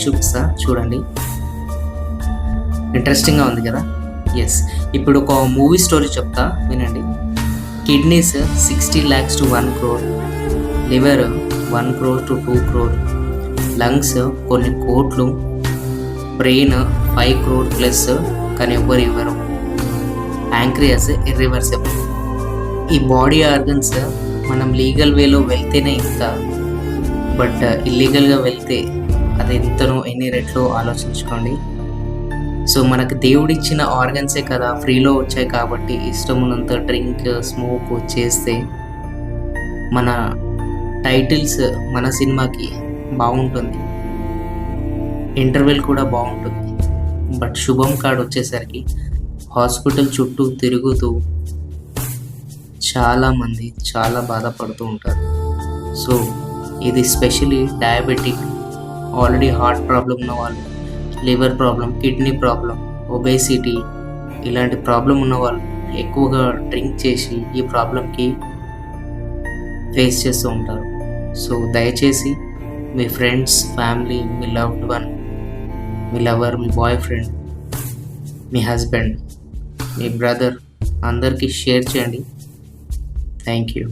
చూపిస్తా చూడండి, ఇంట్రెస్టింగ్గా ఉంది కదా. ఎస్, ఇప్పుడు ఒక మూవీ స్టోరీ చెప్తా వినండి. Kidneys 60 lakhs to 1 crore, liver 1 crore to 2 crore, lungs కొన్ని కోట్లు, బ్రెయిన్ 5 crore ప్లస్ కానీ ఎవ్వరు ఇవ్వరు, యాంక్రియాస్ ఇర్రివర్సిబుల్. ఈ బాడీ ఆర్గన్స్ మనం లీగల్ వేలో వెళ్తేనే ఇంత, బట్ ఇల్లీగల్గా వెళ్తే అది ఎంతనో ఎన్ని రెట్లు ఆలోచించుకోండి. సో మనకు దేవుడిచ్చిన ఆర్గన్సే కదా, ఫ్రీలో వచ్చాయి కాబట్టి ఇష్టమున్నంత డ్రింక్ స్మోక్ చేస్తే మన టైటిల్స్ మన సినిమాకి బాగుంటుంది, ఇంటర్వెల్ కూడా బాగుంటుంది. బట్ శుభం కార్డ్ వచ్చేసరికి హాస్పిటల్ చుట్టూ తిరుగుతూ చాలామంది చాలా బాధపడుతూ ఉంటారు. సో ఇది especially diabetic, already heart problem ఉన్న వాళ్ళు, liver problem, kidney problem, obesity ఇలాంటి ప్రాబ్లం ఉన్న వాళ్ళు ఎక్కువగా డ్రింక్ చేసి ఈ ప్రాబ్లంకి ఫేస్ చేస్తూ ఉంటారు. సో దయచేసి మీ ఫ్రెండ్స్, ఫ్యామిలీ, మీ లవ్డ్ వన్, మీ లవర్, మీ బాయ్ ఫ్రెండ్, మీ హస్బెండ్, మీ బ్రదర్ అందరికీ షేర్ చేయండి. Thank you.